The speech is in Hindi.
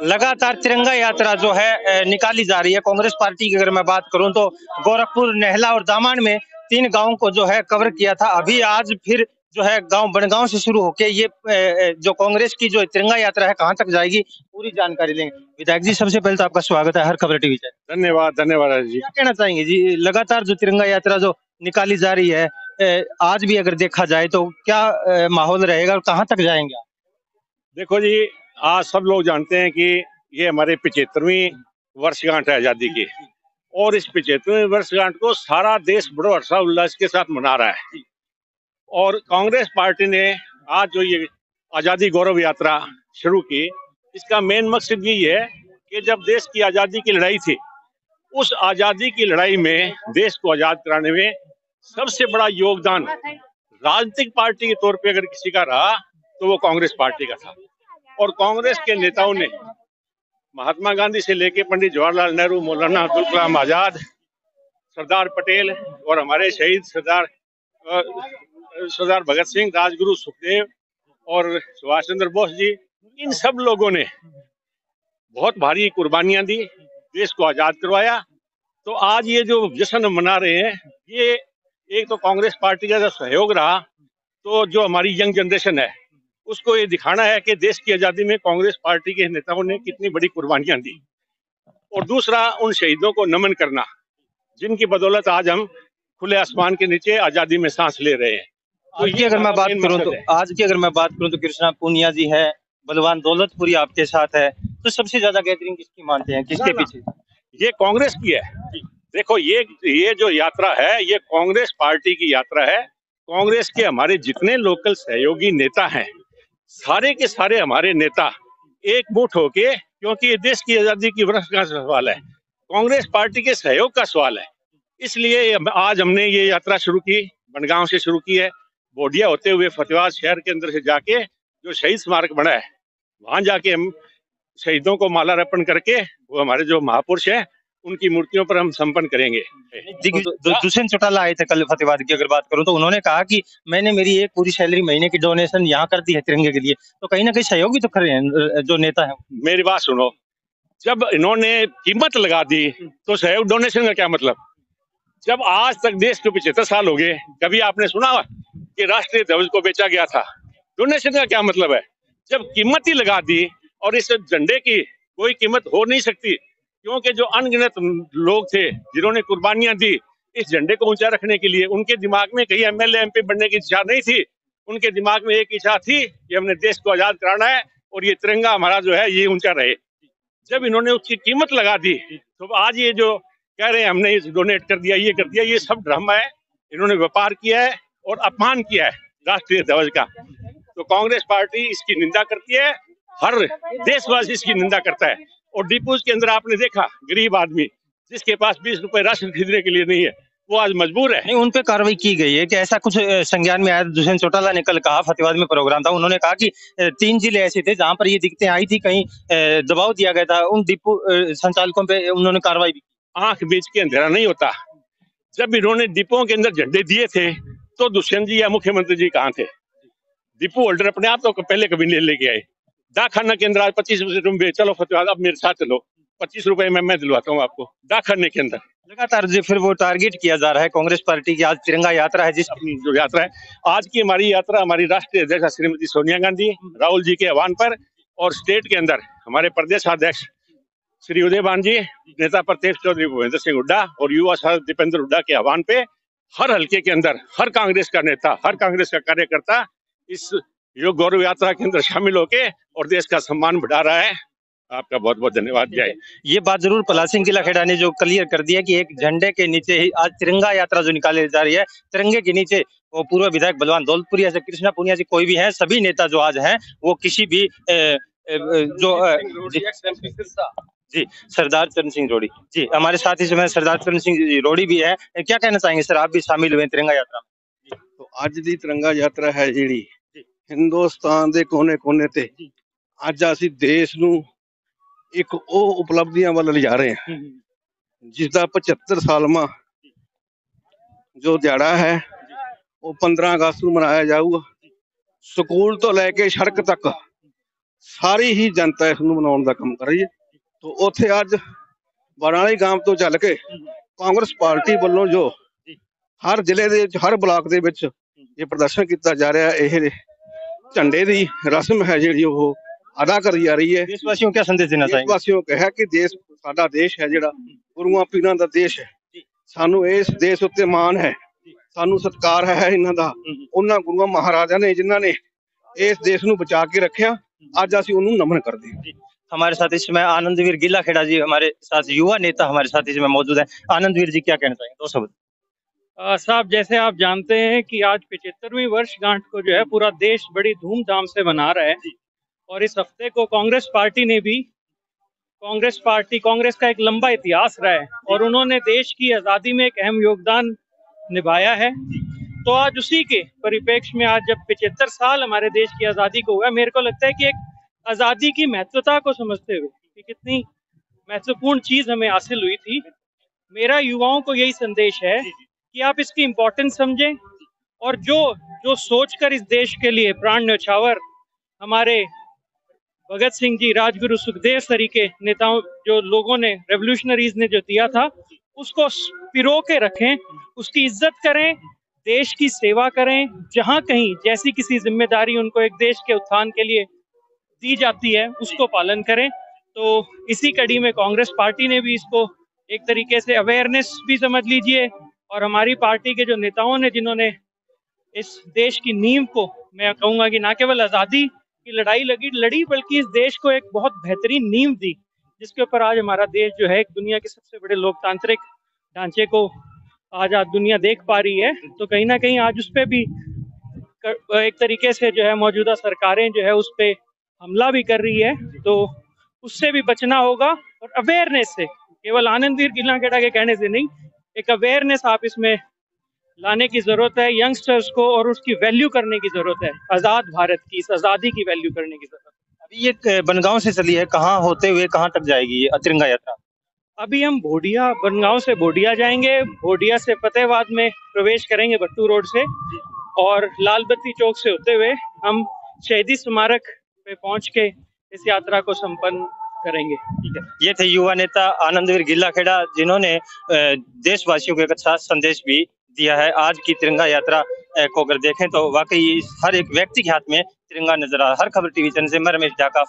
लगातार तिरंगा यात्रा जो है निकाली जा रही है। कांग्रेस पार्टी की अगर मैं बात करूं तो गोरखपुर, नहला और दामाण में 3 गांवों को जो है कवर किया था। अभी आज फिर जो है गांव बनगांव से शुरू होके ये जो कांग्रेस की जो तिरंगा यात्रा है कहां तक जाएगी, पूरी जानकारी लेंगे। विधायक जी, सबसे पहले तो आपका स्वागत है हर खबर टीवी चैनल। धन्यवाद धन्यवाद जी। क्या कहना चाहेंगे जी, लगातार जो तिरंगा यात्रा जो निकाली जा रही है, आज भी अगर देखा जाए तो क्या माहौल रहेगा और कहां तक जाएंगे आप? देखो जी, आज सब लोग जानते हैं कि ये हमारे 75वीं वर्षगांठ है आजादी की, और इस 75वीं वर्षगांठ को सारा देश बड़े हर्षोल्लास के साथ मना रहा है। और कांग्रेस पार्टी ने आज जो ये आजादी गौरव यात्रा शुरू की, इसका मेन मकसद यही है कि जब देश की आजादी की लड़ाई थी, उस आजादी की लड़ाई में देश को आजाद कराने में सबसे बड़ा योगदान राजनीतिक पार्टी के तौर पे अगर किसी का रहा तो वो कांग्रेस पार्टी का था। और कांग्रेस के नेताओं ने महात्मा गांधी से लेकर पंडित जवाहरलाल नेहरू, मौलाना अब्दुल कलाम आजाद, सरदार पटेल और हमारे शहीद सरदार भगत सिंह, राजगुरु सुखदेव और सुभाष चंद्र बोस जी, इन सब लोगों ने बहुत भारी कुर्बानियां दी, देश को आजाद करवाया। तो आज ये जो जश्न मना रहे हैं, ये एक तो कांग्रेस पार्टी का जो सहयोग रहा, तो जो हमारी यंग जनरेशन है उसको ये दिखाना है कि देश की आजादी में कांग्रेस पार्टी के नेताओं ने कितनी बड़ी कुर्बानियां दी। और दूसरा, उन शहीदों को नमन करना जिनकी बदौलत आज हम खुले आसमान के नीचे आजादी में सांस ले रहे हैं। तो आज की अगर मैं बात करूं तो कृष्णा पूनिया जी है, बलवान दौलतपुरी आपके साथ है, तो सबसे ज्यादा गैदरिंग किसकी मानते हैं, किसके पीछे? ये कांग्रेस की है। देखो, ये जो यात्रा है ये कांग्रेस पार्टी की यात्रा है। कांग्रेस के हमारे जितने लोकल सहयोगी नेता हैं, सारे के सारे हमारे नेता एकजुट होके, क्योंकि ये देश की आजादी की वर्षगांठ का सवाल है, कांग्रेस पार्टी के सहयोग का सवाल है, इसलिए आज हमने ये यात्रा शुरू की, बनगांव से शुरू की है। बोडिया होते हुए फतेहाबाद शहर के अंदर से जाके जो शहीद स्मारक बना है, वहां जाके हम शहीदों को माला अर्पण करके वो हमारे जो महापुरुष हैं उनकी मूर्तियों पर हम संपन्न करेंगे। दुष्यंत चौटाला आए थे कल फतेहाबाद की अगर बात करूं तो उन्होंने कहा कि मैंने मेरी एक पूरी सैलरी महीने की डोनेशन यहाँ कर दी है तिरंगे के लिए, तो कहीं ना कहीं सहयोग भी तो कर रहे हैं जो नेता है। मेरी बात सुनो, जब इन्होंने कीमत लगा दी तो सहयोग डोनेशन का क्या मतलब? जब आज तक देश को 75 साल हो गए, कभी आपने सुना कि राष्ट्रीय ध्वज को बेचा गया था? डोनेशन का क्या मतलब है? जब कीमत ही लगा दी, और इस झंडे की कोई कीमत हो नहीं सकती, क्योंकि जो अनगिनत लोग थे जिन्होंने कुर्बानियां दी इस झंडे को ऊंचा रखने के लिए, उनके दिमाग में कहीं एमएलए एमपी बनने की इच्छा नहीं थी। उनके दिमाग में एक इच्छा थी कि हमने देश को आजाद कराना है और ये तिरंगा हमारा जो है ये ऊंचा रहे। जब इन्होंने उसकी कीमत लगा दी तो आज ये जो कह रहे हैं हमने डोनेट कर दिया, ये कर दिया, ये सब ड्रामा है। इन्होंने व्यापार किया है और अपमान किया है राष्ट्रीय ध्वज का। तो कांग्रेस पार्टी इसकी निंदा करती है, हर देशवासी इसकी निंदा करता है। और डिपोज के अंदर आपने देखा, गरीब आदमी जिसके पास 20 रुपए राशन खरीदने के लिए नहीं है, वो आज मजबूर है। नहीं, उन पे कार्रवाई की गई है कि ऐसा कुछ संज्ञान में आया? दुष्यंत चौटाला ने कल कहा, फतेहाबाद में प्रोग्राम था, उन्होंने कहा कि 3 जिले ऐसे थे जहां पर ये दिक्कतें आई थी, कहीं दबाव दिया गया था, उन डिपो संचालकों पे उन्होंने कार्रवाई भी की। आंख बीच के अंधेरा नहीं होता। जब इन्होंने डिपो के अंदर झंडे दिए थे तो दुष्यंत जी या मुख्यमंत्री जी कहाँ थे? डिपो होल्डर अपने आप तो पहले कभी नहीं लेके आए। डाकखाना के अंदर आज 25 रुपए, चलो फतेहाबाद अब मेरे साथ चलो, 25 रुपए में मैं दिलवाता हूँ आपको। डाकखाने के अंदर लगातार जो फिर वो टारगेट किया जा रहा है कांग्रेस पार्टी की। आज तिरंगा यात्रा है, जिस अपनी जो यात्रा है, आज की हमारी यात्रा हमारी राष्ट्रीय अध्यक्ष श्रीमती सोनिया गांधी, राहुल जी के आह्वान पर, और स्टेट के अंदर हमारे प्रदेश अध्यक्ष श्री उदयभान जी, नेता प्रत्येक चौधरी भूपेंद्र सिंह हुड्डा और युवा सांसद दीपेंद्र हुड्डा के आह्वान पे हर हल्के के अंदर हर कांग्रेस का नेता, हर कांग्रेस का कार्यकर्ता इस योग गौरव यात्रा के अंदर शामिल होके और देश का सम्मान बढ़ा रहा है। आपका बहुत बहुत धन्यवाद। जय। ये बात जरूर पलाश सिंह किला खेड़ा ने जो क्लियर कर दिया कि एक झंडे के नीचे ही आज तिरंगा यात्रा जो निकाली जा रही है, तिरंगे के नीचे वो पूर्व विधायक बलवान दौलतपुरी ऐसे कृष्णा पूनिया जी कोई भी हैं, सभी नेता जो आज हैं वो किसी भी जी सरदार चरण सिंह रोड़ी जी हमारे साथ ही समय सरदार चरण सिंह रोड़ी भी है। क्या कहना चाहेंगे सर, आप भी शामिल हुए तिरंगा यात्रा में? तो आज दी तिरंगा यात्रा है जी हिंदुस्तान के कोने कोने ते आज असी देश नू एक ਉਹ उपलब्धियां ਵੱਲ ਲਿਜਾ ਰਹੇ हैं जिसका 75 सालवा जो दिहाड़ा है वो 15 अगस्त को मनाया जाऊगा। स्कूल तो लैके सड़क तक ਸਾਰੀ ਹੀ ਜਨਤਾ ਇਸ ਨੂੰ ਮਨਾਉਣ ਦਾ ਕੰਮ ਕਰ ਰਹੀ ਹੈ। ਤੋ ਉੱਥੇ ਅੱਜ ਬਰਨਾਲਾ ਗਾਮ ਤੋਂ ਚੱਲ ਕੇ ਕਾਂਗਰਸ ਪਾਰਟੀ ਵੱਲੋਂ ਜੋ ਹਰ ਜ਼ਿਲ੍ਹੇ ਦੇ ਵਿੱਚ ਹਰ ਬਲਾਕ ਦੇ ਵਿੱਚ ਇਹ ਪ੍ਰਦਰਸ਼ਨ ਕੀਤਾ ਜਾ ਰਿਹਾ, ਇਹ ਝੰਡੇ ਦੀ ਰਸਮ ਹੈ ਜਿਹੜੀ ਉਹ ਅਦਾ ਕਰੀ ਜਾ ਰਹੀ ਹੈ। देशवासियों को क्या संदेश देना चाहेंगे? ਦੇਸ਼ਵਾਸੀਆਂ ਨੂੰ ਕਿਹਾ ਕਿ ਦੇਸ਼ ਸਾਡਾ ਦੇਸ਼ ਹੈ ਜਿਹੜਾ ਗੁਰੂਆਂ ਪੀਰਾਂ ਦਾ ਦੇਸ਼ ਹੈ, ਸਾਨੂੰ ਇਸ ਦੇਸ਼ ਉੱਤੇ ਮਾਣ ਹੈ, ਸਾਨੂੰ ਸਤਿਕਾਰ ਹੈ ਇਹਨਾਂ ਦਾ। ਉਹਨਾਂ ਗੁਰੂਆਂ ਮਹਾਰਾਜਾ ਨੇ ਜਿਨ੍ਹਾਂ ਨੇ ਇਸ ਦੇਸ਼ ਨੂੰ ਬਚਾ ਕੇ ਰੱਖਿਆ, ਅੱਜ ਅਸੀਂ ਉਹਨੂੰ ਨਮਨ ਕਰਦੇ ਹਾਂ। हमारे साथ इसमें आनंदवीर गिल्ला खेड़ा जी हमारे साथ युवा नेता हमारे साथ इसमें मौजूद है। आनंदवीर जी क्या कहना चाहेंगे? 2 शब्द। साहब, जैसे आप जानते हैं कि आज 75वीं वर्षगांठ को जो है पूरा देश बड़ी धूमधाम से मना रहा है, और इस हफ्ते को कांग्रेस पार्टी ने भी, कांग्रेस का एक लंबा इतिहास रहा है और उन्होंने देश की आज़ादी में एक अहम योगदान निभाया है। तो आज उसी के परिप्रेक्ष्य में आज जब 75 साल हमारे देश की आज़ादी को हुआ, मेरे को लगता है कि एक आज़ादी की महत्वता को समझते हुए कि कितनी महत्वपूर्ण चीज़ हमें हासिल हुई थी, मेरा युवाओं को यही संदेश है कि आप इसकी इम्पोर्टेंस समझें और जो सोचकर इस देश के लिए प्राण न्यौछावर हमारे भगत सिंह जी, राजगुरु सुखदेव सरी के नेताओं, जो लोगों ने, रेवोल्यूशनरीज ने जो दिया था, उसको पिरो के रखें, उसकी इज्जत करें, देश की सेवा करें। जहां कहीं जैसी किसी जिम्मेदारी उनको एक देश के उत्थान के लिए दी जाती है, उसको पालन करें। तो इसी कड़ी में कांग्रेस पार्टी ने भी इसको एक तरीके से अवेयरनेस भी समझ लीजिए, और हमारी पार्टी के जो नेताओं ने, जिन्होंने इस देश की नींव को, मैं कहूँगा कि ना केवल आज़ादी की लड़ाई लड़ी बल्कि इस देश को एक बहुत बेहतरीन नींव दी, जिसके ऊपर आज हमारा देश जो है एक दुनिया के सबसे बड़े लोकतांत्रिक ढांचे को आज दुनिया देख पा रही है। तो कहीं ना कहीं आज उस पर भी एक तरीके से जो है मौजूदा सरकारें जो है उस पर हमला भी कर रही है, तो उससे भी बचना होगा। और अवेयरनेस से, केवल आनंदवीर गिल्ला खेड़ा के कहने से नहीं, एक अवेयरनेस आप इसमें लाने की जरूरत है यंगस्टर्स को, और उसकी वैल्यू करने की जरूरत है, आजाद भारत की, इस आजादी की वैल्यू करने की जरूरत है। अभी ये बनगांव से चली है, कहाँ होते हुए कहाँ तक जाएगी ये तिरंगा यात्रा? अभी हम बनगांव से भोडिया जाएंगे, भोडिया से फतेहाबाद में प्रवेश करेंगे भट्टू रोड से, और लाल बत्ती चौक से होते हुए हम शहीदी स्मारक पे पहुंच के इस यात्रा को संपन्न करेंगे। ठीक है, ये थे युवा नेता आनंदवीर गिल्ला खेड़ा, जिन्होंने देशवासियों को एक अच्छा संदेश भी दिया है। आज की तिरंगा यात्रा को अगर देखें तो वाकई हर एक व्यक्ति के हाथ में तिरंगा नजर आ रहा है। हर खबर टीवी चैनल से मैं रमेश ढाका।